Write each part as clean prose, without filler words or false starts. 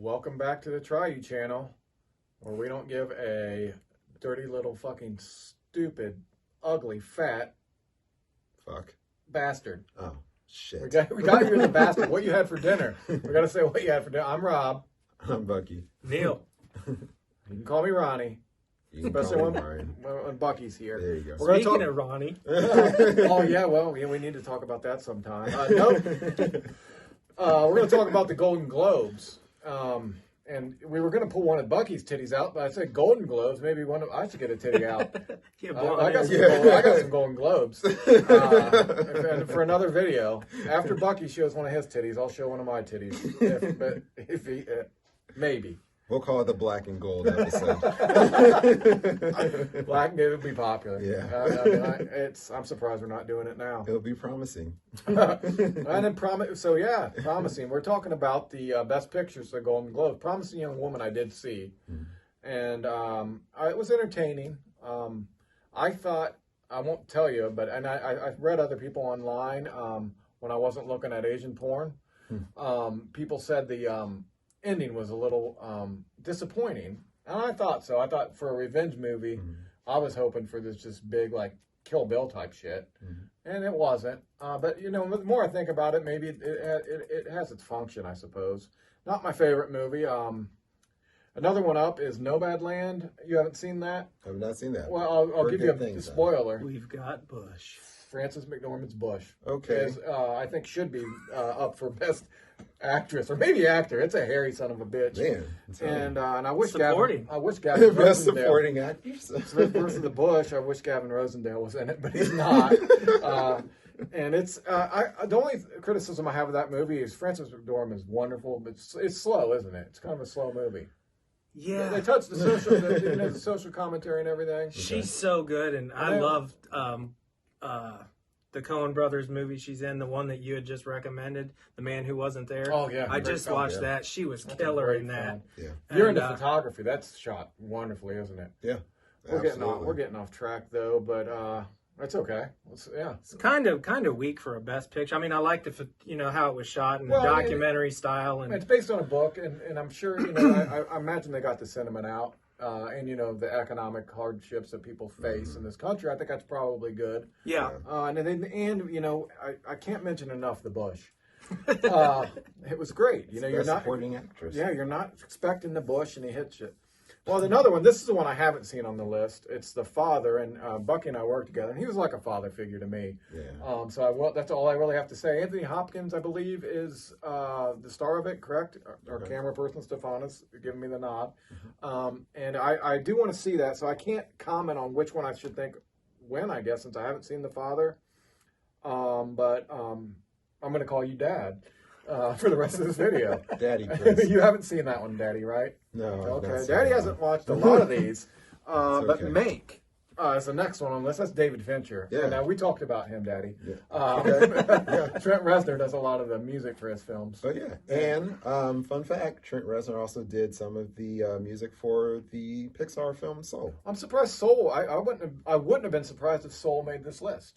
Welcome back to the Try You channel, where we don't give a dirty little fucking stupid, ugly, fat bastard. Oh, shit. We got you the bastard. What you had for dinner. We got to say what you had for dinner. I'm Rob. I'm Bucky. Neil. You can call me Ronnie. Especially when Bucky's here. There you go. Speaking of Ronnie. Oh, yeah, well, we need to talk about that sometime. Nope. We're going to talk about the Golden Globes. And we were going to pull one of Bucky's titties out, but I said Golden Globes. Maybe I should get a titty out. I got some Golden Globes. And for another video, after Bucky shows one of his titties, I'll show one of my titties. Maybe. We'll call it the black and gold episode. Black and gold would be popular. Yeah. I'm surprised we're not doing it now. It'll be promising. And then promising. We're talking about the best pictures of the Golden Globes. Promising Young Woman I did see. And it was entertaining. I thought, I won't tell you, but I've read other people online when I wasn't looking at Asian porn. People said the ending was a little disappointing, and I thought so. I thought for a revenge movie, I was hoping for this just big like Kill Bill type shit, and it wasn't. But the more I think about it, maybe it has its function, I suppose. Not my favorite movie. Another one up is Nomadland. You haven't seen that? I have not seen that. Well, I'll give you a spoiler. We've got Bush. Frances McDormand's Bush. Okay. I think should be up for best actress or maybe actor. It's a hairy son of a bitch. Man. And I wish supporting. Gavin Best Rosendale, supporting actress. versus the Bush. I wish Gavin Rosendale was in it, but he's not. And it's the only criticism I have of that movie is Frances McDormand is wonderful, but it's slow, isn't it? It's kind of a slow movie. Yeah. They touch the social, the social commentary and everything. She's so good, and I loved the Coen Brothers movie she's in, the one that you had just recommended, The Man Who Wasn't There. Oh, yeah. I just watched that. She was killer in that. Yeah. You're into photography. That's shot wonderfully, isn't it? Yeah. We're getting off track though, but that's okay. It's kind of weak for a best picture. I mean, I like how it was shot in documentary style, and it's based on a book, and I'm sure I imagine they got the sentiment out, and the economic hardships that people face in this country. I think that's probably good. Yeah. I can't mention enough the Bush. It was great. You're not supporting actress. Yeah, you're not expecting the Bush, and he hits you. Well, another one, this is the one I haven't seen on the list. It's The Father, and Bucky and I worked together, and he was like a father figure to me. Yeah. That's all I really have to say. Anthony Hopkins, I believe, is the star of it, correct? Our camera person, Stephanos, giving me the nod. And I do want to see that, so I can't comment on which one I should think win, I guess, since I haven't seen The Father. But I'm going to call you Dad. For the rest of this video. Daddy, please. You haven't seen that one, Daddy, right? No. Okay, Daddy hasn't watched a lot of these. But okay. Mank is the next one on the list. That's David Fincher. Yeah. And we talked about him, Daddy. Yeah. Trent Reznor does a lot of the music for his films. Oh, yeah. And fun fact, Trent Reznor also did some of the music for the Pixar film Soul. I'm surprised Soul. I wouldn't have been surprised if Soul made this list.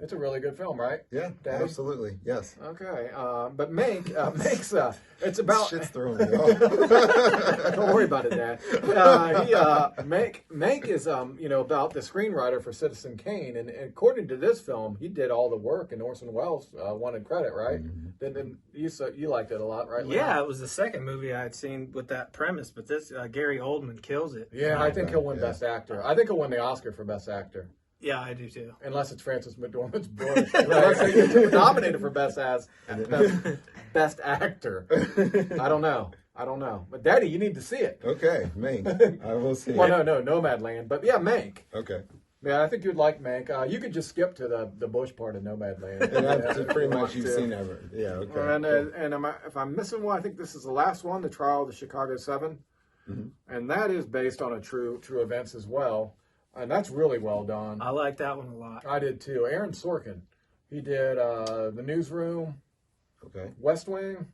It's a really good film, right? Yeah, Daddy? Absolutely. Yes. Okay, but Mank's it's about shit's throwing me off. Don't worry about it, Dad. Mank is about the screenwriter for Citizen Kane, and according to this film, he did all the work, and Orson Welles wanted credit, right? Then you liked it a lot, right? Yeah, it was the second movie I had seen with that premise, but this Gary Oldman kills it. Yeah, I think he'll win Best Actor. I think he'll win the Oscar for Best Actor. Yeah, I do too. Unless it's Frances McDormand's Bush. Unless they get nominated for Best Actor. I don't know. But Daddy, you need to see it. Okay, Mank. I will see it. Well, no, Nomadland. But yeah, Mank. Okay. Yeah, I think you'd like Mank. You could just skip to the Bush part of Nomadland. And that's pretty much you've seen ever. Yeah, okay. And if I'm missing one, I think this is the last one, The Trial of the Chicago 7. And that is based on a true events as well. And that's really well done. I like that one a lot. I did too. Aaron Sorkin. He did The Newsroom. Okay. West Wing.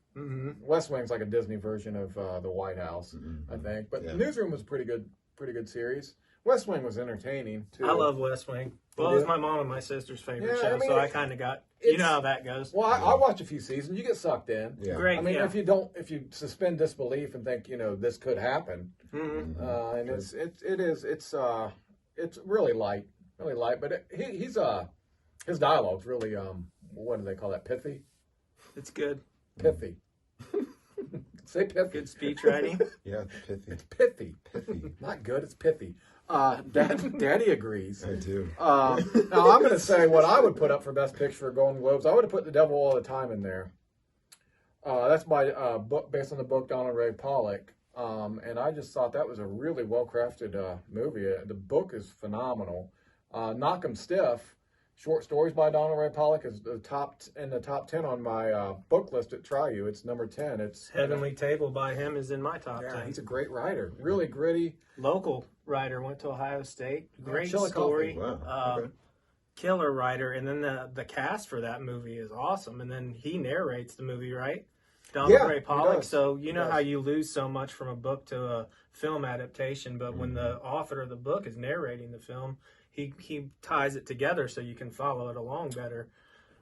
West Wing's like a Disney version of The White House, I think. But The Newsroom was a pretty good series. West Wing was entertaining too. I love West Wing. Well, it was my mom and my sister's favorite show, so I kind of got. You know how that goes. Well, I watch a few seasons. You get sucked in. Yeah. Great. I mean, if you suspend disbelief and think, this could happen, and it's really light, But he's his dialogue's really what do they call that? Pithy. It's good. Pithy. Say pithy. Good speech writing. Yeah, pithy. It's pithy. Pithy. Not good. It's pithy. Daddy agrees. I do. Now I'm going to say what I would put up for Best Picture for Golden Globes. I would have put The Devil All the Time in there. That's by book based on the book Donald Ray Pollock, and I just thought that was a really well crafted movie. The book is phenomenal. Knock 'Em Stiff, short stories by Donald Ray Pollock, is the top 10 on my book list at Try-U. It's number 10. It's Heavenly Table by him is in my top 10. He's a great writer. Really gritty. Local writer, went to Ohio State. Great Chillicothe. story. Wow. Okay. Killer writer, and then the cast for that movie is awesome. And then he narrates the movie, right? Donald Ray Pollock. So you know how you lose so much from a book to a film adaptation, but when the author of the book is narrating the film, he ties it together so you can follow it along better.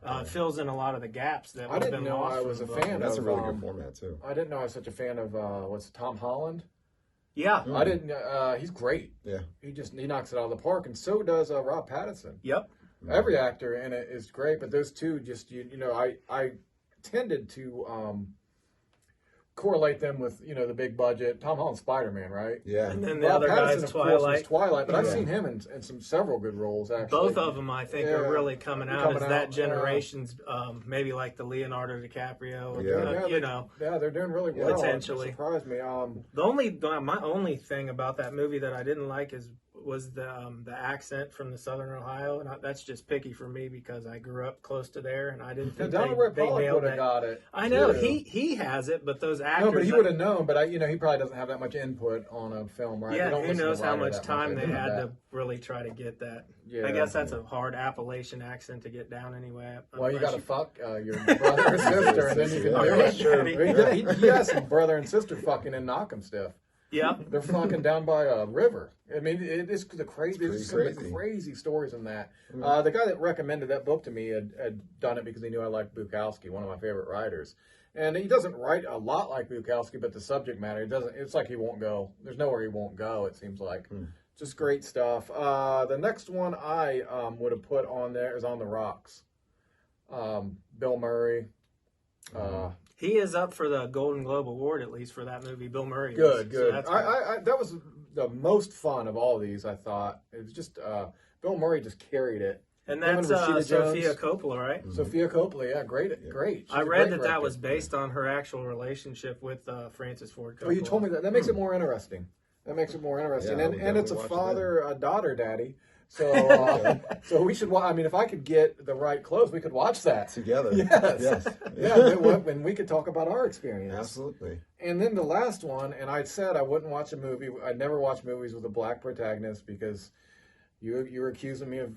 It fills in a lot of the gaps that I didn't know I was a fan. That's of, a really good format too. I didn't know I was such a fan of what's Tom Holland. Yeah, I didn't. He's great. Yeah, he knocks it out of the park, and so does Rob Pattinson. Yep. Every actor in it is great, but those two just I tended to correlate them with the big budget. Tom Holland's Spider-Man, right? Yeah. And then the Rob other Pattinson, guy's of course, was Twilight. Twilight, but I've seen him in several good roles. Actually, Both of them, I think, are really coming out as that generation's, maybe like the Leonardo DiCaprio. Yeah, they're doing really well. Potentially. It surprised me. My only thing about that movie that I didn't like was the accent from the Southern Ohio, and that's just picky for me because I grew up close to there, and I didn't think Donald Ray they Pollock nailed would have it. got it. I know too. he has it, but those actors. No, but he would have known. But he probably doesn't have that much input on a film, right? Yeah, They don't who listen to knows the how writer much that time much. they know had that. to really try to get that. Yeah. I guess that's a hard Appalachian accent to get down anyway. Well, you got to fuck your brother or sister, and then you can do Yeah, it. sure. He has some brother and sister fucking in Knock 'Em Stiff. Yeah, They're fucking down by a river. I mean, it's the crazy. There's some of the crazy. crazy stories in that. The guy that recommended that book to me had done it because he knew I liked Bukowski, one of my favorite writers. And he doesn't write a lot like Bukowski, but the subject matter, it doesn't. It's like he won't go. There's nowhere he won't go. It seems like just great stuff. The next one I would have put on there is On the Rocks. Bill Murray. he is up for the Golden Globe Award at least for that movie. Bill Murray. Good. So that's good. I that was the most fun of all of these. I thought it was just Bill Murray just carried it. And Him that's Rashida Sophia Jones. Coppola, right? Sophia Coppola, yeah, great. She's I a read great that was director. based on her actual relationship with Francis Ford Coppola. Oh, you told me that. That makes it more interesting. That makes it more interesting, Yeah, I would and it's a definitely watch father-daughter daddy. So, so we should. I mean, if I could get the right clothes, we could watch that Together. Yes. Yeah, when we could talk about our experience. Absolutely. And then the last one, and I said I wouldn't watch a movie. I'd never watch movies with a black protagonist because you were accusing me of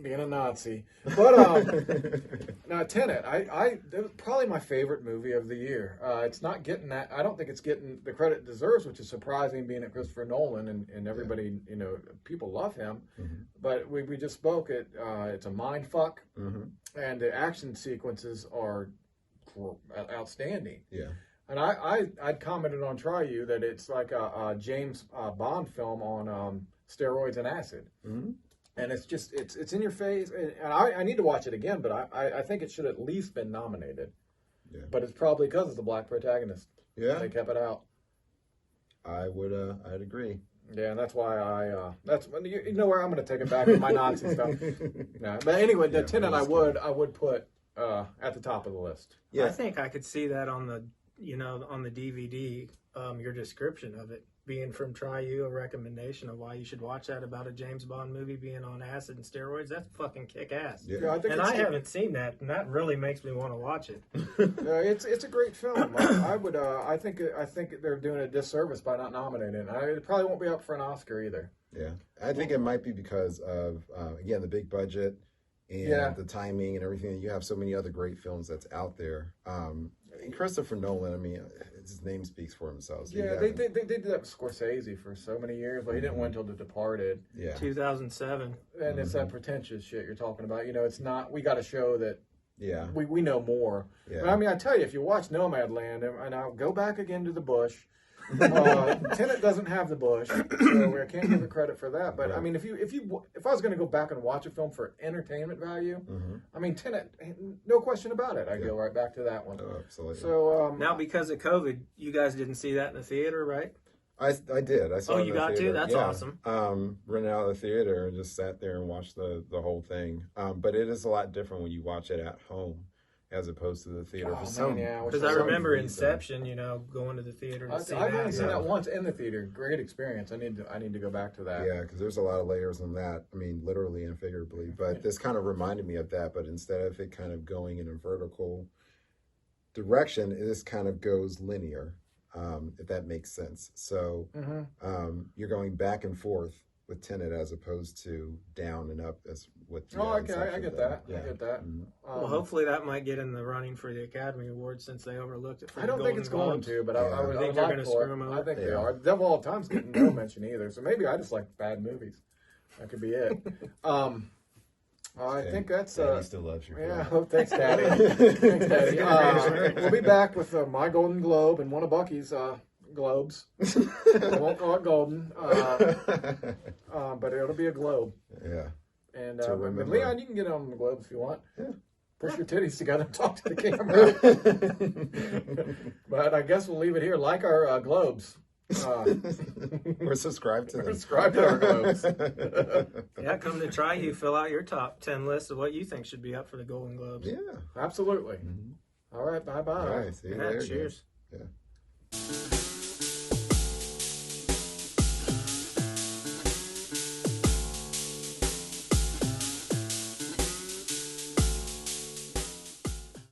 being a Nazi. But now Tenet, that was probably my favorite movie of the year. It's not getting that. I don't think it's getting the credit it deserves, which is surprising, being at Christopher Nolan and everybody. People love him. But we just spoke. It's a mind fuck, and the action sequences are outstanding. Yeah. And I'd commented on Try-U that it's like a James Bond film on steroids and acid. And it's just it's in your face, and I need to watch it again, but I think it should at least been nominated. Yeah. But it's probably because it's a black protagonist. Yeah. They kept it out. I'd agree. Yeah, and that's why that's you know where I'm going to take it back with my Nazi stuff. No, but anyway, the Tenet I would put at the top of the list. Yeah. I think I could see that on the DVD. Your description of it being from Try-U, a recommendation of why you should watch that about a James Bond movie being on acid and steroids. That's fucking kick ass. Yeah. I think And I haven't seen that, and that really makes me want to watch it. It's a great film. I think they're doing a disservice by not nominating it. It probably won't be up for an Oscar either. Yeah. I think it might be because of, again, the big budget and the timing and everything. You have so many other great films that's out there. Christopher Nolan, I mean, his name speaks for himself. So Yeah, they did that with Scorsese for so many years, but he didn't win until The Departed. Yeah. 2007. And it's that pretentious shit you're talking about. You know, it's not, we got to show that Yeah. we know more. Yeah. But, I mean, I tell you, if you watch Nomadland, and I'll go back again to the bush, Tenet doesn't have the bush, so I can't give it credit for that. But Right. I mean, if I was going to go back and watch a film for entertainment value, I mean, Tenet, no question about it, I go right back to that one. Oh, absolutely. So Now, because of COVID, you guys didn't see that in the theater, right? I did. I saw it in you the got to? theater. That's Yeah. awesome. Rented out of the theater and just sat there and watched the whole thing. But it is a lot different when you watch it at home as opposed to the theater. Because I remember Inception, you know, going to the theater to see that. I've only seen that once in the theater. Great experience. I need to go back to that. Yeah, because there's a lot of layers on that. I mean, literally and figuratively. But this kind of reminded me of that. But instead of it kind of going in a vertical direction, this kind of goes linear, if that makes sense. So you're going back and forth with Tenet as opposed to down and up as what. I get that. Yeah. I get that. Well, hopefully that might get in the running for the Academy Award since they overlooked it. For I don't think it's going to, but I would think they're going to screw them over. I think they are. The Devil All the Time's getting no mention either, so maybe I just like bad movies. That could be it. I think that's. Daddy still loves you. Yeah, thanks, Daddy. Thanks, Daddy. We'll be back with my Golden Globe and one of Bucky's globes. I won't call it golden, but it'll be a globe. Yeah. And Leon, you can get on the globe if you want. Yeah. Push your titties together and talk to the camera. But I guess we'll leave it here. Like our globes. We're subscribed to them. Subscribe to our globes. Yeah, come to try you. Fill out your top 10 list of what you think should be up for the Golden Globes. Yeah. Absolutely. All right. Bye-bye. All right. See you later. Cheers. Yeah.